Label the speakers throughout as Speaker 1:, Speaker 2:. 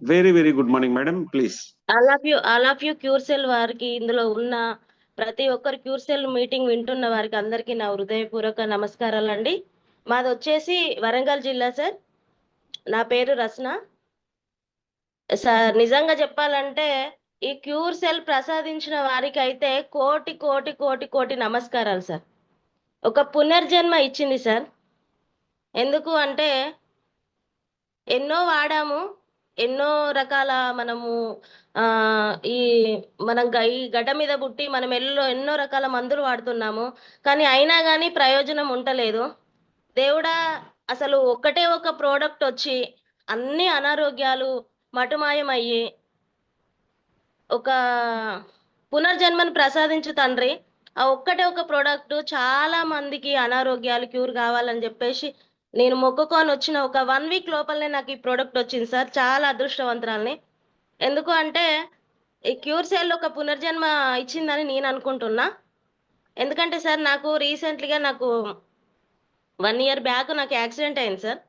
Speaker 1: Very very good morning madam, please.
Speaker 2: All of you cure cell వారికి, ఇందులో ఉన్న ప్రతి ఒక్కరు క్యూర్సెల్ మీటింగ్ వింటున్న వారికి అందరికీ నా హృదయపూర్వక నమస్కారాలండి. మాది వచ్చేసి వరంగల్ జిల్లా సార్. నా పేరు రస్న సార్. నిజంగా చెప్పాలంటే ఈ క్యూర్సెల్ ప్రసాదించిన వారికి అయితే కోటి కోటి కోటి కోటి నమస్కారాలు సార్. ఒక పునర్జన్మ ఇచ్చింది సార్. ఎందుకు అంటే ఎన్నో వాడాము, ఎన్నో రకాల మనము ఈ ఈ గడ్డ మీద పుట్టి మనం ఎన్నో రకాల మందులు వాడుతున్నాము. కానీ అయినా కానీ ప్రయోజనం ఉంటలేదు. దేవుడా, అసలు ఒక్కటే ఒక ప్రోడక్ట్ వచ్చి అన్ని అనారోగ్యాలు మటుమాయమయ్యి ఒక పునర్జన్మను ప్రసాదించు తండ్రి. ఆ ఒక్కటే ఒక ప్రోడక్ట్ చాలా మందికి అనారోగ్యాలు క్యూర్ కావాలని చెప్పేసి నేను మొక్కుకొని వచ్చిన ఒక 1 వీక్ లోపలనే నాకు ఈ ప్రోడక్ట్ వచ్చింది సార్. చాలా అదృష్టవంతురాల్ని. ఎందుకు అంటే ఈ క్యూర్ సెల్ ఒక పునర్జన్మ ఇచ్చిందని నేను అనుకుంటున్నా. ఎందుకంటే సార్ నాకు రీసెంట్‌గా నాకు 1 ఇయర్ బ్యాక్ నాకు యాక్సిడెంట్ అయింది సార్.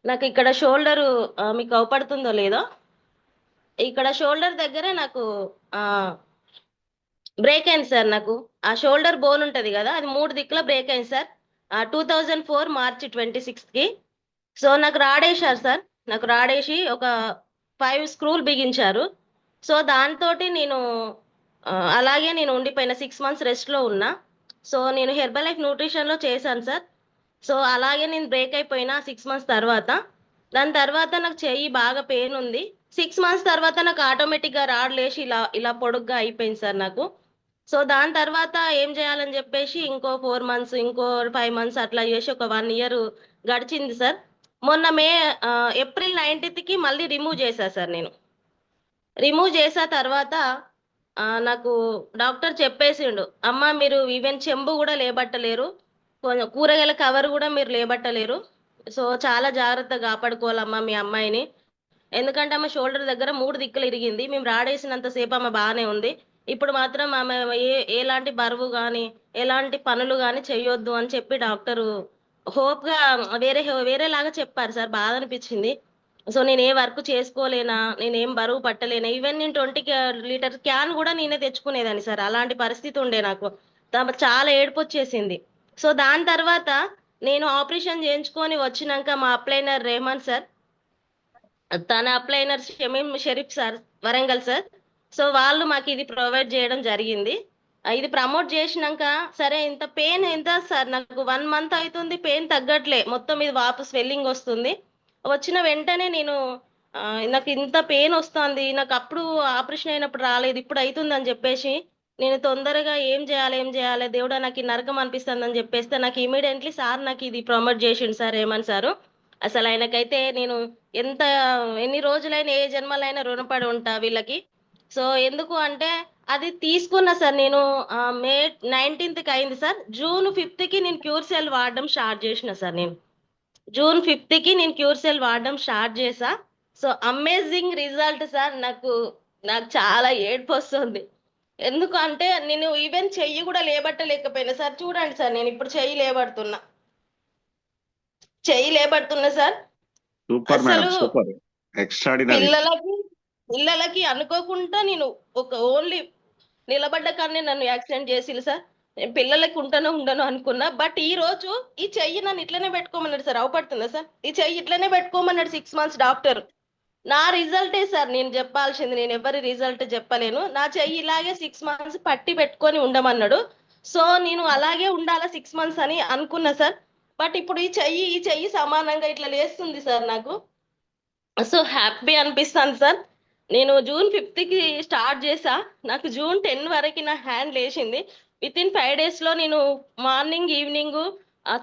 Speaker 2: నాకు ఇక్కడ షోల్డరు మీకు అవుపడుతుందో లేదో, ఇక్కడ షోల్డర్ దగ్గర నాకు ఆహ్, బ్రేక్ అయింది సార్ నాకు. ఆ షోల్డర్ బోన్ ఉంటది గదా! అది 3 దిక్కుల బ్రేక్ అయింది సార్. 2004 మార్చ్ 26కి. సో, నాకు రాడేశారు సార్. నాకు రాడేసి ఒక 5 స్క్రూలు బిగించారు. సో, దాంతోటి నేను అలాగే నేను ఉండిపోయిన 6 మంత్స్ రెస్ట్‌లో ఉన్నా. సో, నేను హెర్బల్ లైఫ్ న్యూట్రిషన్‌లో చేశాను సార్. సో, అలాగే నేను బ్రేక్ అయిపోయిన 6 మంత్స్ తర్వాత. దాని తర్వాత నాకు చెయ్యి బాగా పెయిన్ ఉంది. 6 మంత్స్ తర్వాత నాకు ఆటోమేటిక్‌గా రాడ్ లేసి ఇలా ఇలా పొడుగ్గా అయిపోయింది సార్ నాకు. సో, దాని తర్వాత ఏం జేయాలని జెప్పేసి ఇంకో 4 మంత్స్, ఇంకో 5 మంత్స్ అట్లా జేసి ఒక 1 ఇయర్ గడిచింది సార్. మొన్న ఏప్రిల్ 19థ్‌కి మళ్ళీ రిమూవ్ జేశా సార్ నేను. రిమూవ్ చేశా తర్వాత నాకు డాక్టర్ చెప్పేసిండు, "అమ్మ మీరు ఈవెన్ చెంబు గూడా లేబట్టలేరు. కొంచెం కూరగాయల కవర్ గూడా మీరు లేబట్టలేరు. సో, చాలా జాగ్రత్తగా కాపాడుకోవాలమ్మా మీ అమ్మాయిని. ఎందుకంటే ఆమె షోల్డర్ దగ్గర 3 దిక్కులు ఇరిగింది. మేము రాడేసినంత సేపు ఆమె బానే ఉంది. ఇప్పుడు మాత్రం ఆమె ఎలాంటి బరువు గాని, ఎలాంటి పనులు గాని చెయ్యొద్దు" అని చెప్పి డాక్టరు హోప్‌గా వేరేలాగా చెప్పారు సార్. బాధనిపిచ్చింది. సో, నేను ఏ వర్క్ చేసుకోలేనా? నేనేం బరువు పట్టలేనా? ఈవెన్ నేను 20 లీటర్ క్యాన్ గూడా నేనే తెచ్చుకునేదాన్ని సార్. అలాంటి పరిస్థితి ఉండే నాకు. చాలా ఏడుపొచ్చేసింది. సో, దాని తర్వాత నేను ఆపరేషన్ చేయించుకొని వచ్చినంక మా అప్లైనర్ రెహమాన్ సార్, తన upliner Shamim Sharif sir, Warangal sir. So, వాళ్ళు మాకిది ప్రొవైడ్ జేయడం జరిగింది. ఇది ప్రమోట్ జేసినంక సరే ఇంత పెయిన్ ఎంత సార్ నాకు 1 మంత్ అయితుంది పెయిన్ తగ్గట్లే. మొత్తం ఇది వాపు స్వెల్లింగ్ ఒస్తుంది. వచ్చిన వెంటనే నేను నాకింత పెయిన్ ఒస్తాంది. నాకప్పుడు ఆపరేషన్ అయినప్పుడు రాలేదు. ఇప్పుడు అయితుందని జెప్పేసి నేను తొందరగా ఏం జేయాలి దేవుడా, నాకు ఈ నరకం అనిపిస్తుందని జెప్పేస్తే నాకు ఇమ్మీడియేట్‌లీ సార్ నాకిది ప్రమోట్ జేసిండు సార్ రేమన్ సారు. అసలాయనకైతే నేను ఎంత ఎన్ని రోజులైనా, ఏ జన్మలైనా రుణపడి ఉంటా వీళ్ళకి. సో, ఎందుకు అంటే అది తీసుకున్నా సార్ నేను. మే 19థ్‌కి అయింది సార్. జూన్ 5థ్‌కి నేను క్యూర్ సెల్ వాడడం స్టార్ట్ జేషిన సార్ నేను. జూన్ 5థ్‌కి నేను క్యూర్ సెల్ వాడడం స్టార్ట్ జేశా. So, amazing result sir. నాకు చాలా ఏడుపొస్తుంది. ఎందుకు అంటే నేను ఈవెన్ చెయ్యి గూడా లేబట్టలేకపోయినా సార్. చూడండి సార్, నేనిప్పుడు చెయ్యి లేబడుతున్నా సార్.
Speaker 1: సూపర్ మేడం,
Speaker 2: అసలు
Speaker 1: సూపర్, ఎక్స్ట్రాడినరీ.
Speaker 2: పిల్లలకి పిల్లలకి అనుకోకుండా నేను ఒక ఓన్లీ నిలబడ్డ కాడనే నన్ను యాక్సిడెంట్ చేసిర్రు సార్. నేను పిల్లలకి ఉంటానో ఉండనో అనుకున్నా. బట్ ఈరోజు ఈ చెయ్యి నన్ను ఇట్లనే పెట్టుకోమన్నాడు సార్. అవుపడుతుందా సార్? ఈ చెయ్యి ఇట్లనే పెట్టుకోమన్నాడు 6 మంత్స్ డాక్టర్. నా రిజల్టే సార్ నేను చెప్పాల్సింది. నేను ఎవరి రిజల్ట్ చెప్పలేను. నా చెయ్యి ఇలాగే 6 మంత్స్ పట్టి పెట్టుకొని ఉండమన్నాడు. సో, నేను అలాగే ఉండాలా 6 మంత్స్ అని అనుకున్నా సార్. బట్ ఇప్పుడు ఈ చెయ్యి సమానంగా ఇట్లా లేస్తుంది సార్ నాకు. సో, హ్యాపీ అనిపిస్తాంది సార్. నేను జూన్ 5థ్‌కి స్టార్ట్ చేశా. నాకు జూన్ 10 వరకి నా హ్యాండ్ లేచింది. వితిన్ 5 డేస్‌లో నేను మార్నింగ్, ఈవినింగు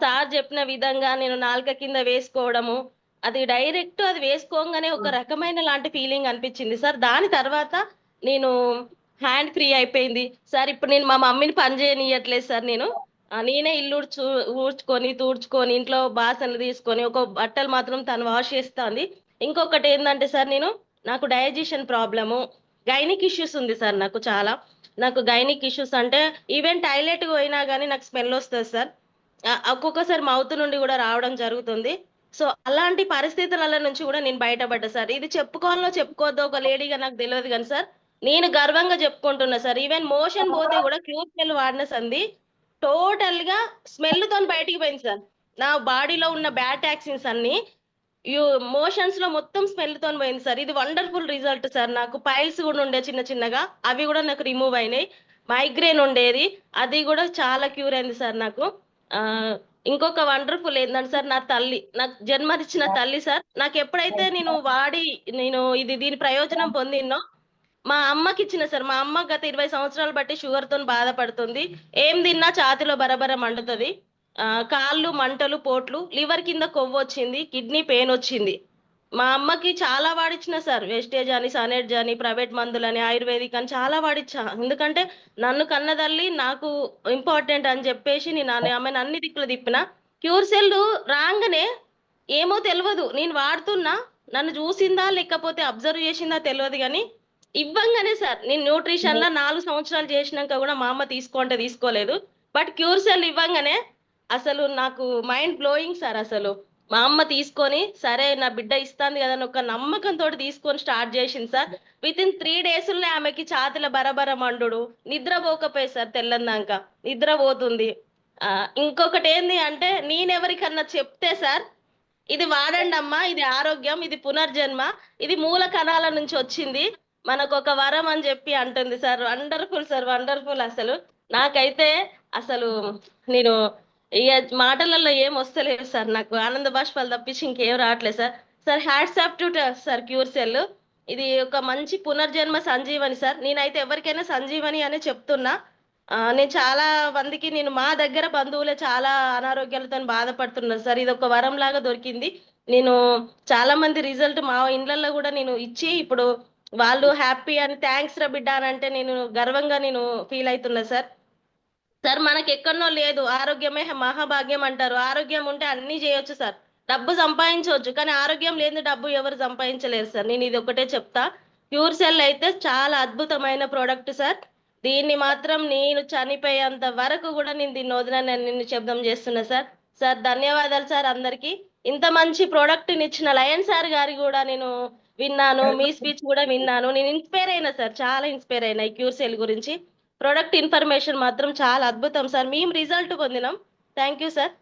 Speaker 2: సార్ చెప్పిన విధంగా నేను నాలుక కింద వేసుకోవడము, అది డైరెక్ట్ అది వేసుకోంగానే ఒక రకమైన లాంటి ఫీలింగ్ అనిపిచ్చింది సార్. దాని తర్వాత నేను హ్యాండ్ ఫ్రీ అయిపోయింది. సార్ ఇప్పుడు నేను మా మమ్మీని పని చేయనియ్యట్లేదు సార్ నేను. నేనే ఇల్లు ఊడ్చుకొని, తూడ్చుకొని, ఇంట్లో బాసనలు తీసుకొని, ఒక బట్టలు మాత్రం తను వాష్ చేస్తాంది. ఇంకొకటేందంటే సార్ నాకు డైజెషన్ ప్రాబ్లము, గైనిక్ ఇష్యూస్ ఉంది సార్ నాకు చాలా. నాకు గైనిక్ ఇష్యూస్ అంటే ఈవెన్ టాయిలెట్‌కి పోయినా గాని నాకు స్మెల్ ఒస్తది సార్. ఒక్కొక్కసారి మౌత్ నుండి గూడా రావడం జరుగుతుంది. సో అలాంటి పరిస్థితుల నుంచి కూడా నేను బయటపడ్డా సార్. ఇది చెప్పుకోవాలో చెప్పుకోవద్దో ఒక లేడీగా నాకు తెలియదు కానీ సార్, నేను గర్వంగా చెప్పుకుంటున్నా సార్. ఈవెన్ మోషన్ పోతే కూడా క్యూర్ సెల్ వాడిన సంది టోటల్ గా స్మెల్ తోని బయటికి పోయింది సార్. నా బాడీలో ఉన్న బ్యాడ్ టాక్సిన్స్ అన్ని మోషన్స్ లో మొత్తం స్మెల్ తోని పోయింది సార్. ఇది వండర్ఫుల్ రిజల్ట్ సార్. నాకు పైల్స్ కూడా ఉండే చిన్న చిన్నగా, అవి కూడా నాకు రిమూవ్ అయినాయి. మైగ్రేన్ ఉండేది, అది కూడా చాలా క్యూర్ అయింది సార్ నాకు. ఆ ఇంకొక వండర్ఫుల్ ఏంటంటే సార్, నా తల్లి, నాకు జన్మనిచ్చిన తల్లి సార్, నాకు ఎప్పుడైతే నేను వాడి దీని ప్రయోజనం పొందినో మా అమ్మకి ఇచ్చిన సార్. మా అమ్మ గత 20 సంవత్సరాలు బట్టి షుగర్ తోని బాధపడుతుంది. ఏం తిన్నా ఛాతిలో బరబర మండుతుంది. కాళ్ళు మంటలు, పోట్లు, లివర్ కింద కొవ్వు వచ్చింది, కిడ్నీ పెయిన్ వచ్చింది. మా అమ్మకి చాలా వాడిచ్చిన సార్. వెస్టేజ్ అని, సనెడ్జ్ అని, ప్రైవేట్ మందులని, ఆయుర్వేదిక్ అని చాలా వాడిచ్చా. ఎందుకంటే నన్ను కన్నదల్లి నాకు ఇంపార్టెంట్ అని చెప్పేసి నేను ఆమెను అన్ని దిక్కులు తిప్పిన. క్యూర్ సెల్ రాగానే ఏమో తెలియదు, నేను వాడుతున్నా, నన్ను చూసిందా లేకపోతే అబ్జర్వ్ చేసిందా తెలియదు కానీ ఇవ్వంగానే సార్, నేను న్యూట్రిషన్ లా 4 సంవత్సరాలు చేసినాక కూడా మా అమ్మ తీసుకోంటే తీసుకోలేదు. బట్ క్యూర్ సెల్ ఇవ్వంగానే అసలు నాకు మైండ్ బ్లోయింగ్ సార్. అసలు మా అమ్మ తీసుకొని సరే నా బిడ్డ ఇస్తాంది కదా అని ఒక నమ్మకంతో తీసుకొని స్టార్ట్ చేసింది సార్. విత్ ఇన్ 3 days ఆమెకి ఛాతిల బరబర మండుడు, నిద్రపోకపోయి సార్. తెల్లందాక నిద్రపోతుంది. ఇంకొకటి ఏంది అంటే, నేనెవరికన్నా చెప్తే సార్, ఇది వాడండి అమ్మా, ఇది ఆరోగ్యం, ఇది పునర్జన్మ, ఇది మూల కణాల నుంచి వచ్చింది, మనకు ఒక వరం అని చెప్పి అంటుంది సార్. Wonderful sir, wonderful. అసలు నాకైతే అసలు నేను ఈ మాటలలో ఏం వస్తలేదు సార్. నాకు ఆనంద బాష్పాలు తప్పించి ఇంకేం రావట్లేదు sir. Sir hats off to sir cure cell. ఇది ఒక మంచి పునర్జన్మ సంజీవని సార్. నేనైతే ఎవరికైనా సంజీవని అనే చెప్తున్నా. నేను చాలా మందికి, మా దగ్గర బంధువులే చాలా అనారోగ్యాలతో బాధపడుతున్నారు సార్. ఇది ఒక వరం లాగా దొరికింది. నేను చాలా మంది రిజల్ట్ మా ఇండ్లలో కూడా నేను ఇచ్చి, ఇప్పుడు వాళ్ళు హ్యాపీ అని థ్యాంక్స్ రా బిడ్డ అని అంటే నేను గర్వంగా ఫీల్ అవుతున్నా సార్. సార్ మనకి ఎక్కడనో లేదు, ఆరోగ్యమే మహాభాగ్యం అంటారు. ఆరోగ్యం ఉంటే అన్ని చేయొచ్చు సార్. డబ్బు సంపాదించవచ్చు, కానీ ఆరోగ్యం లేని డబ్బు ఎవరు సంపాదించలేరు సార్. నేను ఇది ఒకటే చెప్తా. ప్యూర్ సెల్ అయితే చాలా అద్భుతమైన ప్రోడక్ట్ సార్. దీన్ని మాత్రం నేను చనిపోయేంత వరకు కూడా నేను దీన్ని వదలని నిన్ను శబ్దం చేస్తున్నా సార్. సార్ ధన్యవాదాలు సార్ అందరికి. ఇంత మంచి ప్రోడక్ట్ ఇచ్చిన లయన్ సార్ గారి కూడా నేను విన్నాను, మీ స్పీచ్ కూడా విన్నాను. నేను ఇన్స్పైర్ అయినా సార్, చాలా ఇన్స్పైర్ అయినా ఈ క్యూర్ సెల్ గురించి. ప్రొడక్ట్ ఇన్ఫర్మేషన్ మాత్రం చాలా అద్భుతం సార్. మేము రిజల్ట్ పొందినాం. Thank you sir.